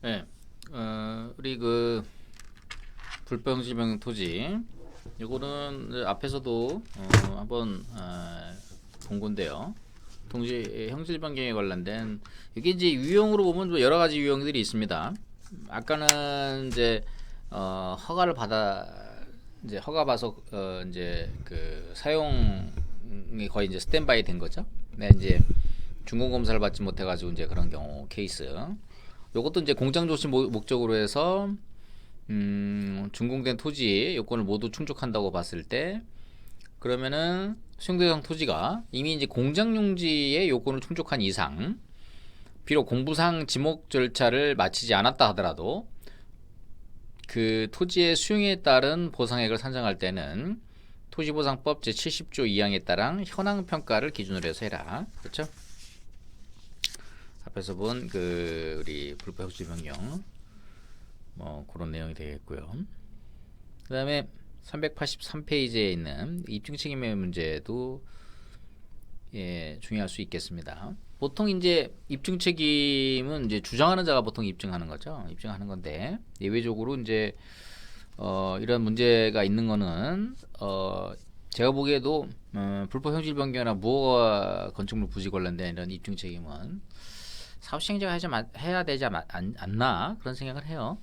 네, 우리 그 불평지명 토지, 요거는 앞에서도 한번 본 건데요. 동시 형질 변경에 관련된 이게 이제 유형으로 보면 뭐 여러 가지 유형들이 있습니다. 아까는 이제 허가를 받아 이제 허가 봐서 이제 그 사용이 거의 이제 스탠바이 된 거죠. 네, 이제 준공 검사를 받지 못해 가지고 이제 그런 경우 케이스. 요것도 이제 공장 조치 목적으로 해서 준공된 토지 요건을 모두 충족한다고 봤을 때 그러면은 수용대상 토지가 이미 이제 공장 용지의 요건을 충족한 이상 비록 공부상 지목 절차를 마치지 않았다 하더라도 그 토지의 수용에 따른 보상액을 산정할 때는 토지보상법 제70조 2항에 따른 현황 평가를 기준으로 해서 해라. 그렇죠? 앞에서 본 그 우리 불법 혁지 변경 뭐 그런 내용이 되겠고요. 그다음에 383페이지에 있는 입증 책임의 문제도 중요할 수 있겠습니다. 보통 이제 입증 책임은 이제 주장하는 자가 보통 입증하는 거죠. 입증하는 건데 예외적으로 이제 이런 문제가 있는 거는 제가 보기에도 불법 형질 변경이나 무허가 건축물 부지 관련된 이런 입증 책임은 사업시행자가 해야 되지 않나 그런 생각을 해요.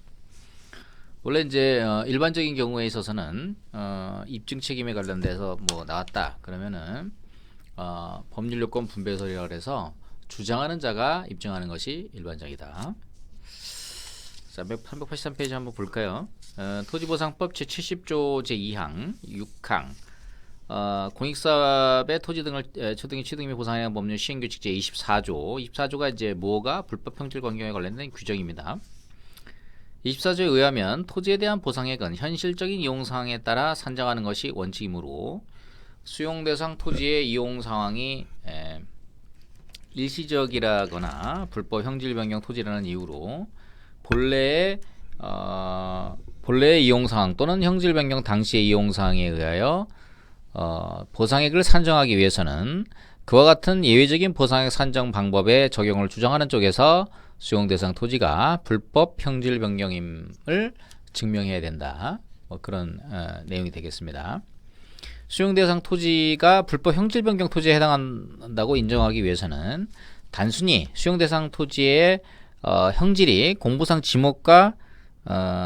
원래 이제 일반적인 경우에 있어서는 입증 책임에 관련돼서 뭐 나왔다 그러면은 법률 요건 분배설이라고 해서 주장하는 자가 입증하는 것이 일반적이다. 자, 383페이지 한번 볼까요? 토지보상법 제70조 제2항 6항 공익사업의 토지 등을 초등이 취득 및 보상하는 법률 시행규칙 제24조 24조가 이제 무허가 불법 형질 변경에 관련된 규정입니다. 24조에 의하면 토지에 대한 보상액은 현실적인 이용 상황에 따라 산정하는 것이 원칙이므로 수용 대상 토지의 이용 상황이 일시적이라거나 불법 형질 변경 토지라는 이유로 본래의 이용 상황 또는 형질 변경 당시의 이용 상황에 의하여 보상액을 산정하기 위해서는 그와 같은 예외적인 보상액 산정 방법의 적용을 주장하는 쪽에서 수용 대상 토지가 불법 형질 변경임을 증명해야 된다. 뭐 그런 내용이 되겠습니다. 수용 대상 토지가 불법 형질 변경 토지에 해당한다고 인정하기 위해서는 단순히 수용 대상 토지의 형질이 공부상 지목과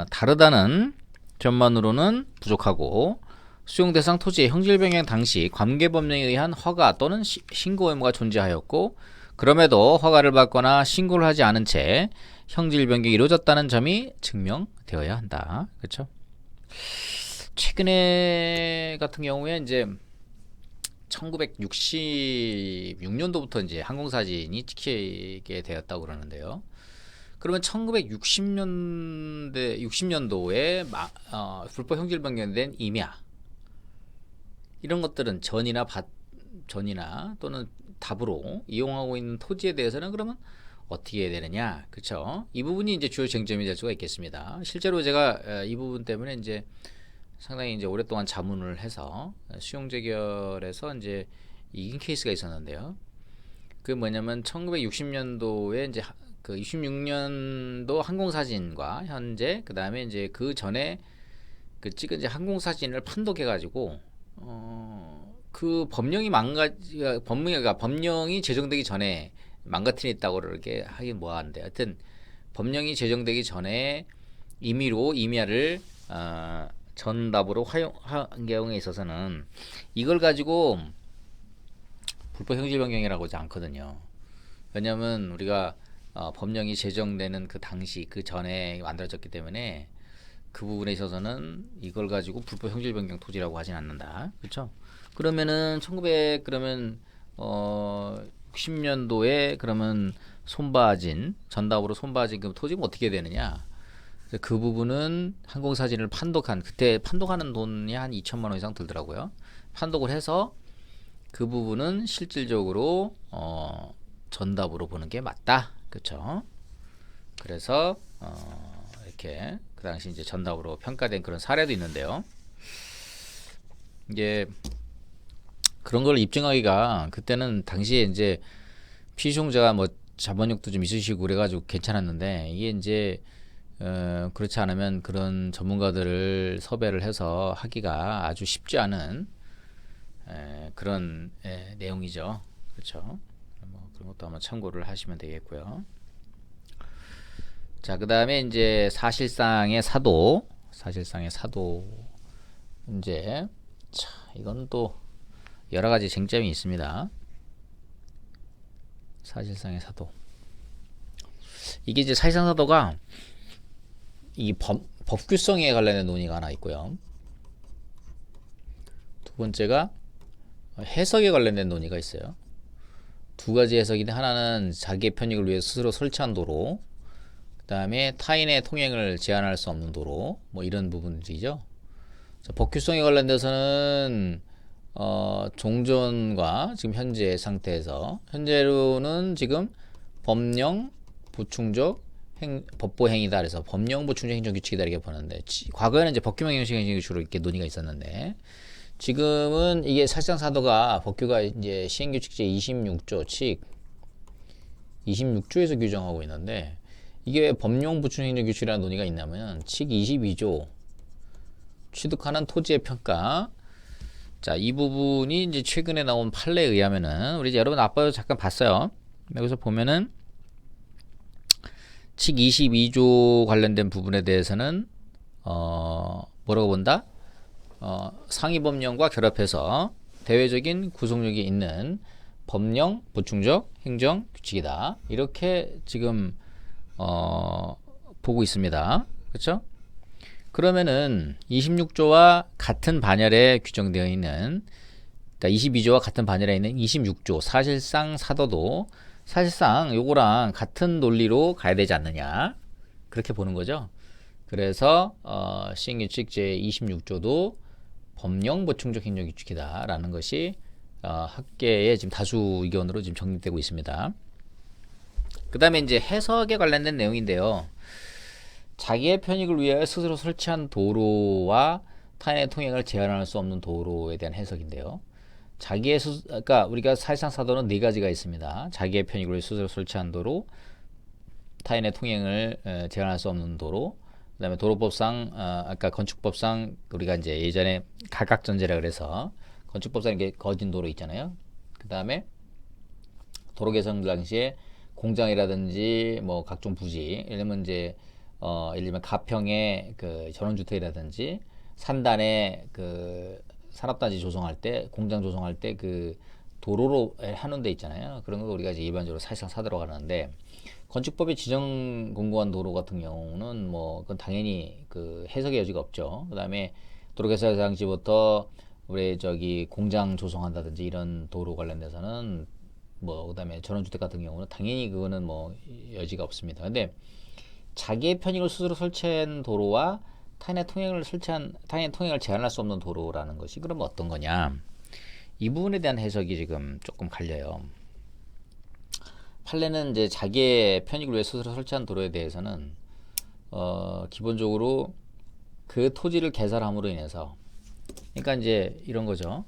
다르다는 점만으로는 부족하고 수용 대상 토지의 형질 변경 당시 관계법령에 의한 허가 또는 신고 의무가 존재하였고 그럼에도 허가를 받거나 신고를 하지 않은 채 형질 변경이 이루어졌다는 점이 증명되어야 한다. 그렇죠? 최근에 같은 경우에 이제 1966년도부터 이제 항공사진이 찍히게 되었다고 그러는데요. 그러면 60년도에 불법 형질 변경된 임야 이런 것들은 전이나 또는 답으로 이용하고 있는 토지에 대해서는 그러면 어떻게 해야 되느냐, 그렇죠? 이 부분이 이제 주요 쟁점이 될 수가 있겠습니다. 실제로 제가 이 부분 때문에 이제 상당히 이제 오랫동안 자문을 해서 수용 재결에서 이제 이긴 케이스가 있었는데요. 그 뭐냐면 1960년도에 이제 그 66년도 항공사진과 현재 그 다음에 이제 그 전에 그 찍은 이제 항공사진을 판독해 가지고 그 법령이 제정되기 전에 망가뜨렸다고 그렇게 하긴 뭐한데 하여튼 법령이 제정되기 전에 임의로 임야를 전답으로 활용한 경우에 있어서는 이걸 가지고 불법 형질 변경이라고 하지 않거든요. 왜냐하면 우리가 법령이 제정되는 그 당시 그 전에 만들어졌기 때문에 그 부분에 있어서는 이걸 가지고 불법 형질 변경 토지라고 하진 않는다. 그렇죠? 그러면은 1900 그러면 60년도에 그러면 전답으로 손봐진 그 토지는 어떻게 되느냐? 그 부분은 항공사진을 그때 판독하는 돈이 한 2천만 원 이상 들더라고요. 판독을 해서 그 부분은 실질적으로 전답으로 보는 게 맞다. 그렇죠? 그래서 이렇게 그 당시 이제 전답으로 평가된 그런 사례도 있는데요. 이게 그런 걸 입증하기가 그때는 당시에 이제 피의종자가 뭐 자본력도 좀 있으시고 그래가지고 괜찮았는데 이게 이제 그렇지 않으면 그런 전문가들을 섭외를 해서 하기가 아주 쉽지 않은 그런 내용이죠. 그렇죠. 뭐 그런 것도 한번 참고를 하시면 되겠고요. 자, 그 다음에 이제 사실상의 사도 문제. 자, 이건 또 여러 가지 쟁점이 있습니다. 사실상의 사도. 이게 이제 사실상 사도가 이 법규성에 관련된 논의가 하나 있고요. 두 번째가 해석에 관련된 논의가 있어요. 두 가지 해석인데 하나는 자기의 편익을 위해 스스로 설치한 도로, 그 다음에 타인의 통행을 제한할 수 없는 도로, 뭐 이런 부분들이죠. 법규성에 관련돼서는 종전과 지금 현재 상태에서 현재로는 지금 법령 보충적 법보 행위다. 그래서 법령 보충적 행정 규칙이다 이렇게 보는데 과거에는 이제 법규명 형식 행정 규칙으로 이렇게 논의가 있었는데 지금은 이게 사실상 사도가 법규가 이제 시행규칙 제 26조 칙 26조에서 규정하고 있는데 이게 왜 법령 보충 행정 규칙이라는 논의가 있냐면 칙 22조 취득하는 토지의 평가. 자, 이 부분이 이제 최근에 나온 판례에 의하면은 우리 이제 여러분 아빠도 잠깐 봤어요. 여기서 보면은 칙 22조 관련된 부분에 대해서는 뭐라고 본다? 상위 법령과 결합해서 대외적인 구속력이 있는 법령 보충적 행정 규칙이다. 이렇게 지금 보고 있습니다. 그렇죠? 그러면은 26조와 같은 반열에 규정되어 있는, 그러니까 22조와 같은 반열에 있는 26조 사실상 사도도 사실상 요거랑 같은 논리로 가야 되지 않느냐, 그렇게 보는 거죠. 그래서 시행규칙 제 26조도 법령 보충적 행정규칙이다 라는 것이 학계의 지금 다수 의견으로 지금 정립되고 있습니다. 그 다음에 이제 해석에 관련된 내용인데요. 자기의 편익을 위해 스스로 설치한 도로와 타인의 통행을 제한할 수 없는 도로에 대한 해석인데요. 그러니까 우리가 사실상 사도는 네 가지가 있습니다. 자기의 편익을 위해 스스로 설치한 도로, 타인의 통행을 제한할 수 없는 도로, 그다음에 도로법상 아까 건축법상 우리가 이제 예전에 가각전제라 그래서 건축법상 이게 거진 도로 있잖아요. 그다음에 도로 개선 당시에 공장이라든지 뭐 각종 부지, 예를 들면 이제 예를 들면 가평의 그 전원주택이라든지 산단에 그 산업단지 조성할 때, 공장 조성할 때 그 도로로 하는 데 있잖아요. 그런 거 우리가 이제 일반적으로 사실상 사도록 하는데 건축법에 지정 공고한 도로 같은 경우는 뭐 그건 당연히 그 해석의 여지가 없죠. 그다음에 도로 개설 당시부터 우리 저기 공장 조성한다든지 이런 도로 관련돼서는 뭐 그다음에 전원주택 같은 경우는 당연히 그거는 뭐 여지가 없습니다. 근데 자기의 편익을 스스로 설치한 도로와 타인의 통행을 제한할 수 없는 도로라는 것이 그러면 어떤 거냐? 이 부분에 대한 해석이 지금 조금 갈려요. 판례는 이제 자기의 편익을 위해 스스로 설치한 도로에 대해서는 기본적으로 그 토지를 개설함으로 인해서, 그러니까 이제 이런 거죠.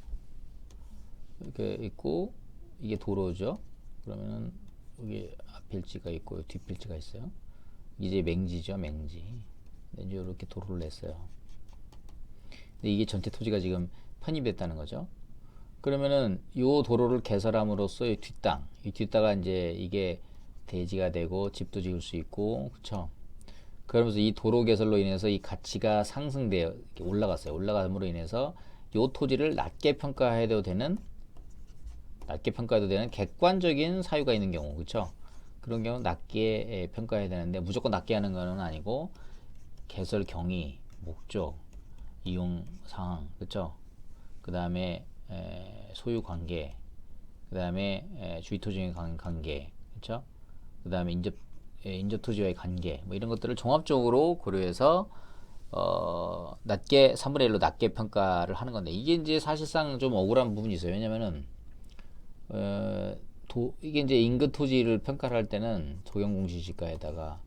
이렇게 있고 이게 도로죠. 그러면은 여기 앞필지가 있고 뒷필지가 있어요. 이제 맹지죠, 맹지. 이제 이렇게 도로를 냈어요. 근데 이게 전체 토지가 지금 편입됐다는 거죠. 그러면은 이 도로를 개설함으로써 이 뒷땅가 이제 이게 대지가 되고 집도 지을 수 있고, 그쵸? 그러면서 이 도로 개설로 인해서 이 가치가 상승되어 올라갔어요. 올라감으로 인해서 이 토지를 낮게 평가해도 되는 객관적인 사유가 있는 경우, 그쵸? 그런 경우 낮게 평가해야 되는데 무조건 낮게 하는 건 아니고 개설 경위, 목적, 이용 상황, 그쵸? 그 다음에 소유 관계, 그 다음에 주의 토지의 관계, 그쵸? 그 다음에 인접 토지와의 관계, 뭐 이런 것들을 종합적으로 고려해서 낮게 3분의 1로 낮게 평가를 하는 건데 이게 이제 사실상 좀 억울한 부분이 있어요. 왜냐면은 이게 이제 인근 토지를 평가를 할 때는 적용공시지가에다가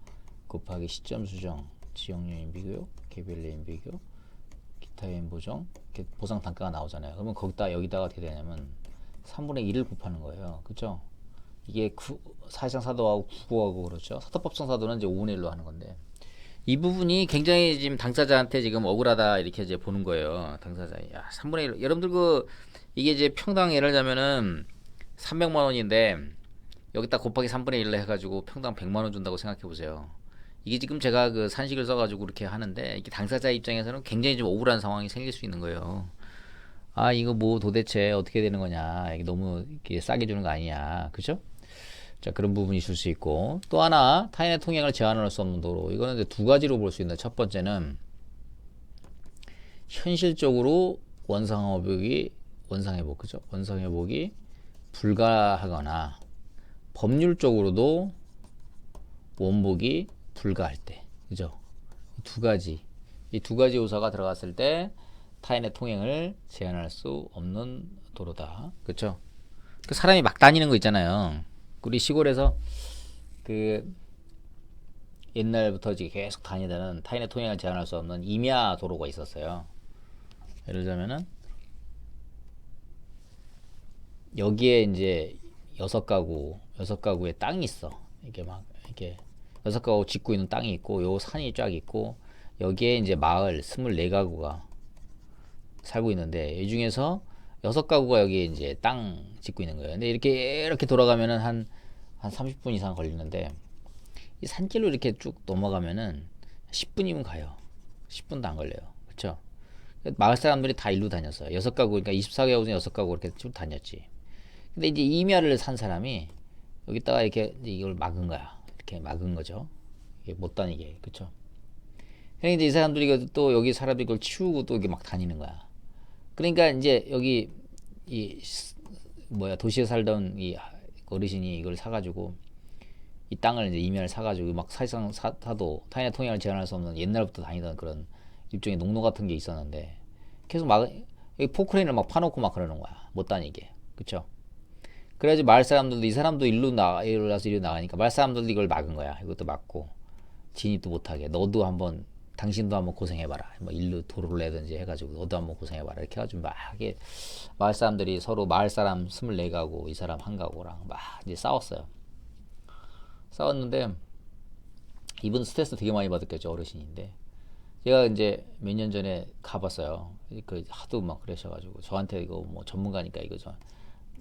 곱하기 시점 수정, 지역요인 비교, 개별 요인 비교, 기타 요인 보정, 보상 단가가 나오잖아요. 그러면 여기다가 어떻게 되냐면 3분의 1을 곱하는 거예요. 그쵸? 이게 사실상 사도하고 구호하고 그렇죠. 사도법정 사도는 이제 5분의 1로 하는 건데 이 부분이 굉장히 지금 당사자한테 지금 억울하다 이렇게 이제 보는 거예요. 당사자. 야, 3분의 1. 여러분들 이게 이제 평당 예를 들자면은 300만 원인데 여기다 곱하기 3분의 1로 해가지고 평당 100만 원 준다고 생각해 보세요. 이게 지금 제가 그 산식을 써가지고 그렇게 하는데 이게 당사자 입장에서는 굉장히 좀 억울한 상황이 생길 수 있는 거예요. 아 이거 뭐 도대체 어떻게 되는 거냐, 이게 너무 이렇게 싸게 주는 거 아니냐, 그죠? 자 그런 부분이 있을 수 있고, 또 하나 타인의 통행을 제한할 수 없는 도로, 이거는 이제 두 가지로 볼 수 있는데, 첫 번째는 현실적으로 원상회복, 그죠? 원상회복이 불가하거나 법률적으로도 원복이 불가할 때, 그죠? 이 두 가지 요소가 들어갔을 때 타인의 통행을 제한할 수 없는 도로다, 그렇죠? 그 사람이 막 다니는 거 있잖아요. 우리 시골에서 그 옛날부터 이제 계속 다니던 타인의 통행을 제한할 수 없는 임야 도로가 있었어요. 예를 들자면은 여기에 이제 6가구의 땅이 있어. 이게 막 이렇게 6가구 짓고 있는 땅이 있고, 요 산이 쫙 있고, 여기에 이제 마을 24가구가 살고 있는데, 이 중에서 6가구가 여기 이제 땅 짓고 있는 거예요. 근데 이렇게 돌아가면은 한 30분 이상 걸리는데, 이 산길로 이렇게 쭉 넘어가면은 10분이면 가요. 10분도 안 걸려요. 그쵸? 마을 사람들이 다 일로 다녔어요. 6가구, 그러니까 24가구 중에 6가구 이렇게 쭉 다녔지. 근데 이제 임야를 산 사람이 여기다가 이렇게 이걸 막은 거야. 이렇게 막은 거죠. 이게 못 다니게. 그쵸? 그러니까 이제 이 사람들이 또 여기 사람들이 이걸 치우고 또 이게 막 다니는 거야. 그러니까 이제 여기 도시에 살던 이 어르신이 이걸 사가지고 이 땅을 이제 임야를 사가지고 막 사실상 사도 타인의 통행을 제한할 수 없는 옛날부터 다니던 그런 일종의 농로 같은 게 있었는데, 계속 막 여기 포크레인을 막 파놓고 막 그러는 거야. 못 다니게. 그쵸? 그래야지 마을 사람들도, 이 사람도 일로 나가니까 마을 사람들도 이걸 막은 거야. 이것도 막고 진입도 못하게, 당신도 한번 고생해봐라, 뭐 일로 도로를 내든지 해가지고 너도 한번 고생해봐라 이렇게 해가지고 막 이게 마을 사람들이 서로, 마을 사람 24가구 이 사람 1가구랑 막 이제 싸웠는데 이분 스트레스 되게 많이 받았겠죠. 어르신인데 제가 이제 몇 년 전에 가봤어요. 그 하도 막 그러셔가지고 저한테 이거 뭐 전문가니까 이거 저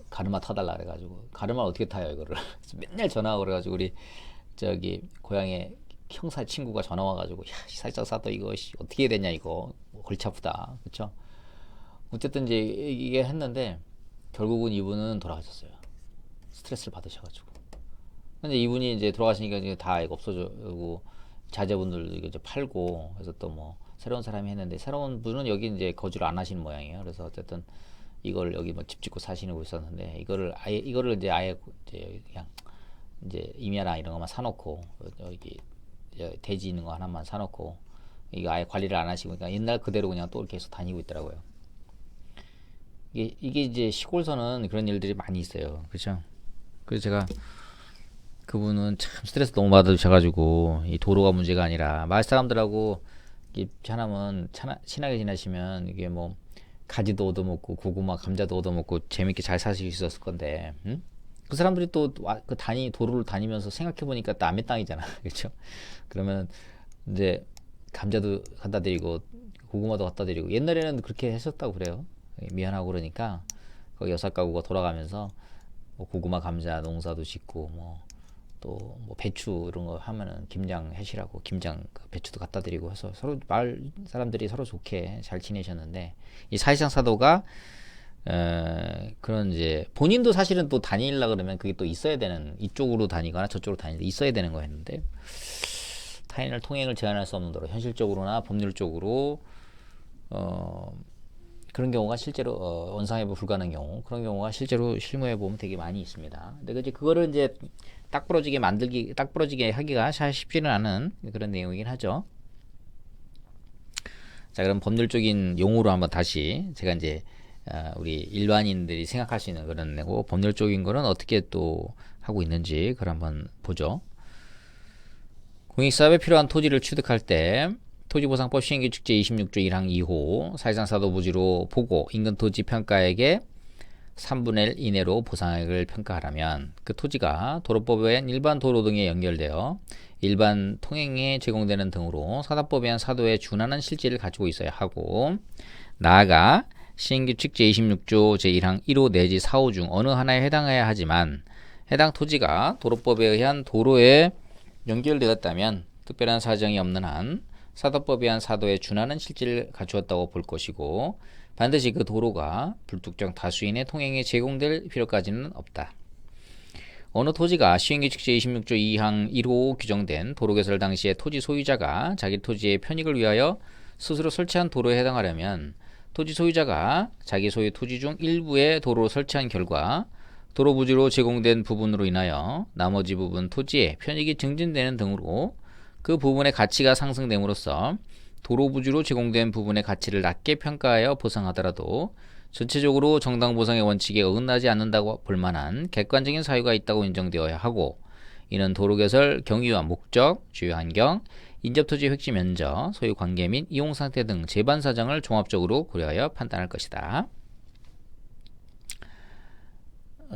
가르마 타달라 그래가지고, 가르마 어떻게 타요 이거를 맨날 전화하고 그래가지고, 우리 저기 고향에 형사 친구가 전화 와가지고, 야 살짝 사도 이거 어떻게 해야 되냐, 이거 골치 아프다, 그쵸? 어쨌든 이제 이게 했는데 결국은 이분은 돌아가셨어요. 스트레스를 받으셔가지고. 근데 이분이 이제 돌아가시니까 이제 다 이거 없어지고 자제분들도 이거 이제 팔고, 그래서 또 뭐 새로운 사람이 했는데, 새로운 분은 여기 이제 거주를 안 하시는 모양이에요. 그래서 어쨌든 이걸 여기 뭐 집 짓고 사시는 거 있었는데, 이거를 이제 아예 이제 그냥 이제 임야나 이런 것만 사놓고, 여기 대지 있는 거 하나만 사놓고 이거 아예 관리를 안 하시고, 그러니까 옛날 그대로 그냥 또 계속 다니고 있더라고요. 이게 이제 시골서는 그런 일들이 많이 있어요. 그렇죠? 그래서 제가, 그분은 참 스트레스 너무 받으셔가지고, 이 도로가 문제가 아니라 마을 사람들하고 이게 사람은 친하게 지내시면 이게 뭐 가지도 얻어먹고 고구마 감자도 얻어먹고 재밌게 잘 사실 수 있었을 건데, 응? 그 사람들이 또 그 도로를 다니면서 생각해보니까 남의 땅이잖아. 그렇죠? 그러면 이제 감자도 갖다 드리고 고구마도 갖다 드리고, 옛날에는 그렇게 했었다고 그래요. 미안하고 그러니까 거기 6가구가 돌아가면서 뭐 고구마 감자 농사도 짓고, 뭐 또 뭐 배추 이런 거 하면은 김장 해시라고 김장 배추도 갖다 드리고 해서 서로 마을 사람들이 서로 좋게 잘 지내셨는데, 이 사실상 사도가 그런 이제 본인도 사실은 또 다니려 그러면 그게 또 있어야 되는, 이쪽으로 다니거나 저쪽으로 다니는데 있어야 되는 거였는데, 타인을 통행을 제한할 수 없는 도로, 현실적으로나 법률적으로 그런 경우가 실제로 원상회복 불가능한 경우, 그런 경우가 실제로 실무해 보면 되게 많이 있습니다. 근데 이제 그거를 이제 딱 부러지게 하기가 사실 쉽지는 않은 그런 내용이긴 하죠. 자, 그럼 법률적인 용어로 한번 다시, 제가 이제 우리 일반인들이 생각할 수 있는 그런 내고, 법률적인 거는 어떻게 또 하고 있는지 그걸 한번 보죠. 공익사업에 필요한 토지를 취득할 때 토지보상법 시행규칙 제26조 1항 2호 사실상 사도 부지로 보고 인근 토지 평가액의 3분의 1 이내로 보상액을 평가하라면 그 토지가 도로법에 의한 일반 도로 등에 연결되어 일반 통행에 제공되는 등으로 사다법에 의한 사도에 준하는 실질을 가지고 있어야 하고, 나아가 시행규칙 제26조 제1항 1호 내지 4호 중 어느 하나에 해당해야 하지만 해당 토지가 도로법에 의한 도로에 연결되었다면 특별한 사정이 없는 한 사도법에 의한 사도에 준하는 실질을 갖추었다고 볼 것이고, 반드시 그 도로가 불특정 다수인의 통행에 제공될 필요까지는 없다. 어느 토지가 시행규칙 제26조 2항 1호 규정된 도로개설 당시에 토지 소유자가 자기 토지의 편익을 위하여 스스로 설치한 도로에 해당하려면 토지 소유자가 자기 소유 토지 중 일부에 도로를 설치한 결과 도로 부지로 제공된 부분으로 인하여 나머지 부분 토지의 편익이 증진되는 등으로 그 부분의 가치가 상승됨으로써 도로 부지로 제공된 부분의 가치를 낮게 평가하여 보상하더라도 전체적으로 정당 보상의 원칙에 어긋나지 않는다고 볼 만한 객관적인 사유가 있다고 인정되어야 하고, 이는 도로 개설 경위와 목적, 주요 환경, 인접토지 획지 면적, 소유 관계 및 이용 상태 등 제반 사정을 종합적으로 고려하여 판단할 것이다.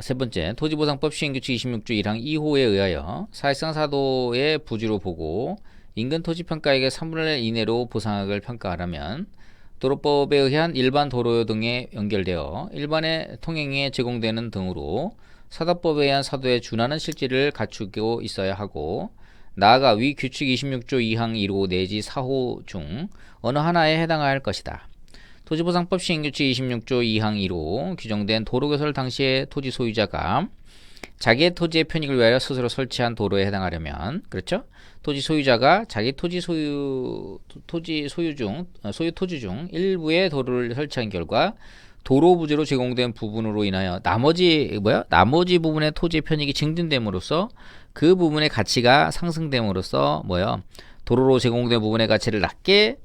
세 번째, 토지보상법 시행규칙 26조 1항 2호에 의하여 사실상 사도의 부지로 보고 인근 토지 평가액의 3분의 1 이내로 보상액을 평가하라면 도로법에 의한 일반 도로 등에 연결되어 일반의 통행에 제공되는 등으로 사도법에 의한 사도에 준하는 실질을 갖추고 있어야 하고, 나아가 위 규칙 26조 2항 1호 내지 4호 중 어느 하나에 해당할 것이다. 토지보상법 시행규칙 26조 2항 1호 규정된 도로개설 당시의 토지 소유자가 자기의 토지의 편익을 위하여 스스로 설치한 도로에 해당하려면, 그렇죠? 토지 소유자가 자기 토지 소유 토지 토지 중 일부의 도로를 설치한 결과 도로 부지로 제공된 부분으로 인하여 나머지 부분의 토지의 편익이 증진됨으로써 그 부분의 가치가 상승됨으로써 도로로 제공된 부분의 가치를 낮게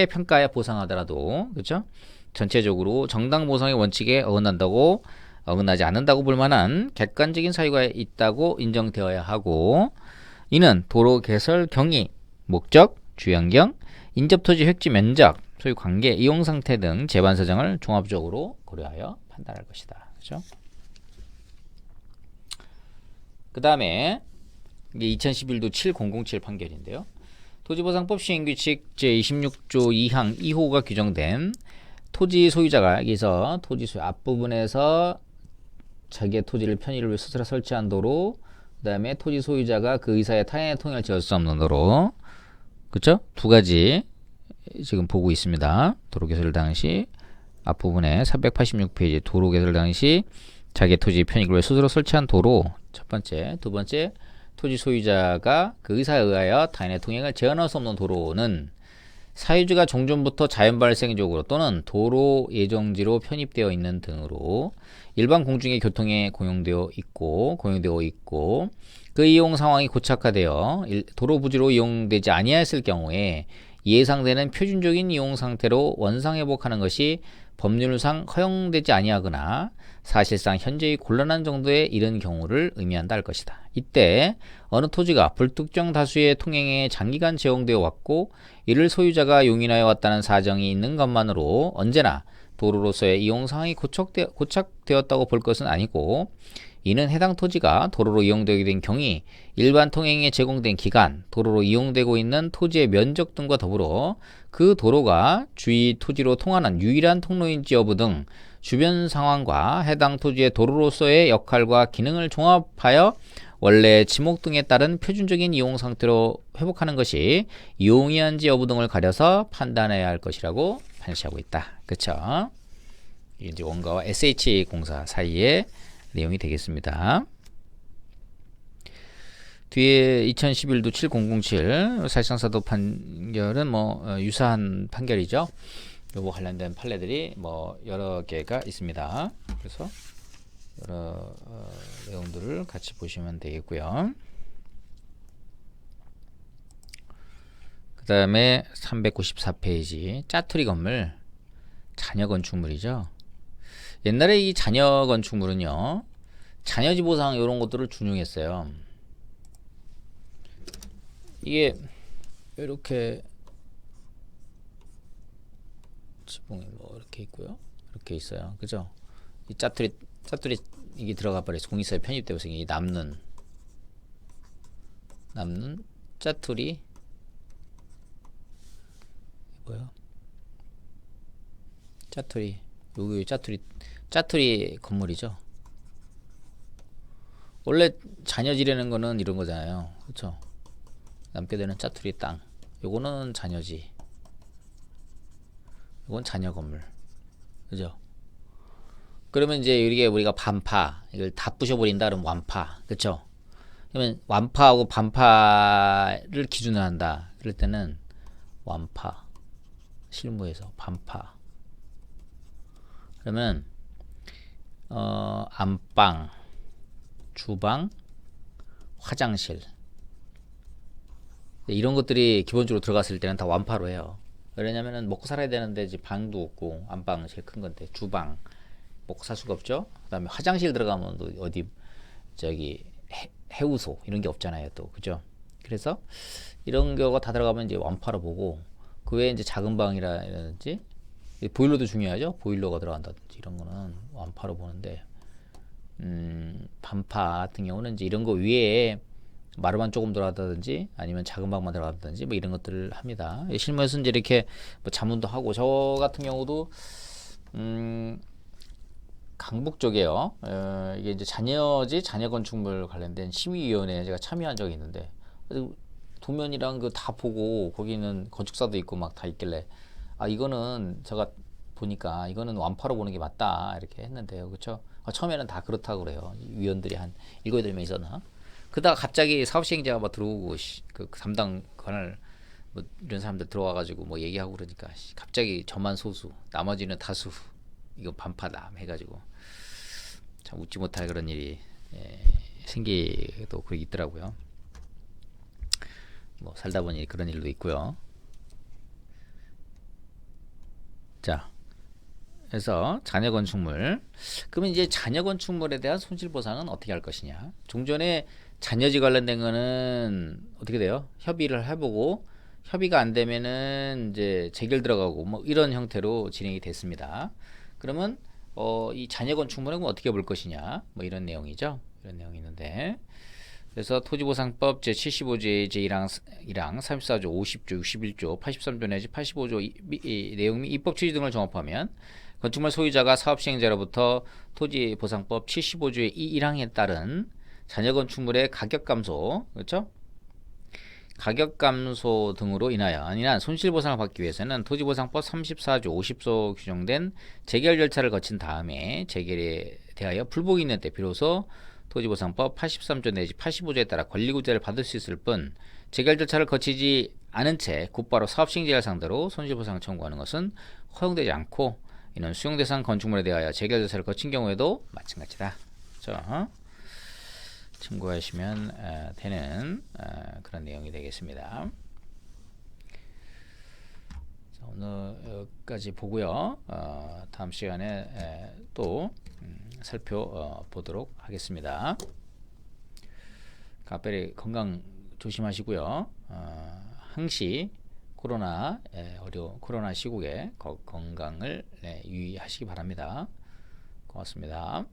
평가하여 보상하더라도, 그렇죠? 전체적으로 정당 보상의 원칙에 어긋나지 않는다고 볼 만한 객관적인 사유가 있다고 인정되어야 하고, 이는 도로 개설 경위, 목적, 주요 환경, 인접토지 획지 면적, 소유 관계, 이용 상태 등 제반 사정을 종합적으로 고려하여 판단할 것이다. 그렇죠? 그 다음에 이게 2011도 7007 판결인데요. 토지보상법 시행규칙 제26조 2항 2호가 규정된 토지 소유자가 여기서 토지 소유 앞부분에서 자기의 토지를 편의를 위해 스스로 설치한 도로, 그 다음에 토지 소유자가 그 의사의 타인의 통행을 지을 수 없는 도로, 그쵸? 두 가지 지금 보고 있습니다. 도로 개설 당시 앞부분에 386페이지 도로 개설 당시 자기의 토지 편익을 위해 스스로 설치한 도로, 첫 번째. 두 번째, 토지 소유자가 그 의사에 의하여 타인의 통행을 제한할 수 없는 도로는 사유지가 종전부터 자연 발생적으로 또는 도로 예정지로 편입되어 있는 등으로 일반 공중의 교통에 공용되어 있고 그 이용 상황이 고착화되어 도로 부지로 이용되지 아니하였을 경우에 예상되는 표준적인 이용 상태로 원상 회복하는 것이 법률상 허용되지 아니하거나 사실상 현재의 곤란한 정도에 이른 경우를 의미한다 할 것이다. 이때 어느 토지가 불특정 다수의 통행에 장기간 제공되어 왔고 이를 소유자가 용인하여 왔다는 사정이 있는 것만으로 언제나 도로로서의 이용 상황이 고착되었다고 볼 것은 아니고, 이는 해당 토지가 도로로 이용되게 된 경위, 일반 통행에 제공된 기간, 도로로 이용되고 있는 토지의 면적 등과 더불어 그 도로가 주위 토지로 통하는 유일한 통로인지 여부 등 주변 상황과 해당 토지의 도로로서의 역할과 기능을 종합하여 원래 지목 등에 따른 표준적인 이용 상태로 회복하는 것이 용이한지 여부 등을 가려서 판단해야 할 것이라고 판시하고 있다. 그쵸? 이게 이제 원가와 SH공사 사이의 내용이 되겠습니다. 뒤에 2011도 7007 사실상사도 판결은 유사한 판결이죠. 요거 관련된 판례들이 여러 개가 있습니다. 그래서 여러 내용들을 같이 보시면 되겠고요. 그 다음에 394페이지 짜투리 건물, 잔여 건축물이죠. 옛날에 이 잔여 건축물은요, 잔여지 보상 이런 것들을 준용했어요. 이게 이렇게 지붕이 이렇게 있고요, 이렇게 있어요. 그죠? 이 짜투리 이게 들어가 버려서 공익사에 편입되어서 이 남는 짜투리 뭐야? 짜투리 여기 짜투리 건물이죠. 원래 잔여지라는 거는 이런 거잖아요. 그렇죠? 남게 되는 짜투리 땅. 요거는 잔여지. 이건 잔여 건물. 그죠? 그러면 이제 이게 우리가 반파, 이걸 다 부셔버린다 그러면 완파. 그쵸? 그러면 완파하고 반파를 기준으로 한다. 그럴 때는 완파. 실무에서 반파. 그러면, 안방, 주방, 화장실. 이런 것들이 기본적으로 들어갔을 때는 다 완파로 해요. 왜냐면은 먹고 살아야 되는데 이제 방도 없고, 안방은 제일 큰 건데, 주방. 먹고 살 수가 없죠. 그다음에 화장실 들어가면 또 어디 저기 해우소 이런 게 없잖아요. 또 그죠. 그래서 이런 거가 다 들어가면 이제 완파로 보고 그 외에 이제 작은 방이라든지 보일러도 중요하죠. 보일러가 들어간다든지 이런 거는 완파로 보는데 반파 같은 경우는 이제 이런 거 위에 마루만 조금 들어간다든지 아니면 작은 방만 들어간다든지 뭐 이런 것들을 합니다. 실무에서 이제 이렇게 뭐 자문도 하고 저 같은 경우도 강북 쪽에요. 이게 이제 잔여 건축물 관련된 심의위원회에 제가 참여한 적이 있는데 도면이랑 그 다 보고 거기는 건축사도 있고 막 다 있길래 이거는 제가 보니까 이거는 완파로 보는 게 맞다 이렇게 했는데요. 그렇죠? 처음에는 다 그렇다고 그래요. 위원들이 한 7, 8명 있었나? 그러다가 갑자기 사업시행자가 막 들어오고 그 담당 관할 뭐 이런 사람들 들어와가지고 뭐 얘기하고 그러니까 갑자기 저만 소수 나머지는 다수 이거 반파다 해가지고 참 웃지 못할 그런 일이 생기도 그게 있더라고요. 뭐 살다 보니 그런 일도 있고요. 자, 그래서 잔여 건축물. 그러면 이제 잔여 건축물에 대한 손실 보상은 어떻게 할 것이냐? 종전에 잔여지 관련된 거는 어떻게 돼요? 협의를 해보고 협의가 안 되면은 이제 재결 들어가고 뭐 이런 형태로 진행이 됐습니다. 그러면 이 잔여 건축물은 어떻게 볼 것이냐? 뭐 이런 내용이죠. 이런 내용이 있는데 그래서 토지보상법 제75조의 제1항 34조 50조 61조 83조 내지 85조 이 내용 및 입법 취지 등을 종합하면 건축물 소유자가 사업시행자로부터 토지보상법 75조의 이 1항에 따른 잔여 건축물의 가격 감소, 그렇죠? 가격 감소 등으로 인한 손실보상을 받기 위해서는 토지보상법 34조 50조 규정된 재결 절차를 거친 다음에 재결에 대하여 불복이 있는 때 비로소 토지보상법 83조 내지 85조에 따라 권리구제를 받을 수 있을 뿐 재결 절차를 거치지 않은 채 곧바로 사업시행자를 상대로 손실보상을 청구하는 것은 허용되지 않고 이는 수용대상 건축물에 대하여 재결 절차를 거친 경우에도 마찬가지다. 그렇죠? 참고하시면 되는 그런 내용이 되겠습니다. 자, 오늘 여기까지 보고요. 다음 시간에 또 살펴보도록 하겠습니다. 각별히 건강 조심하시고요. 항시 코로나 코로나 시국에 건강을 유의하시기 바랍니다. 고맙습니다.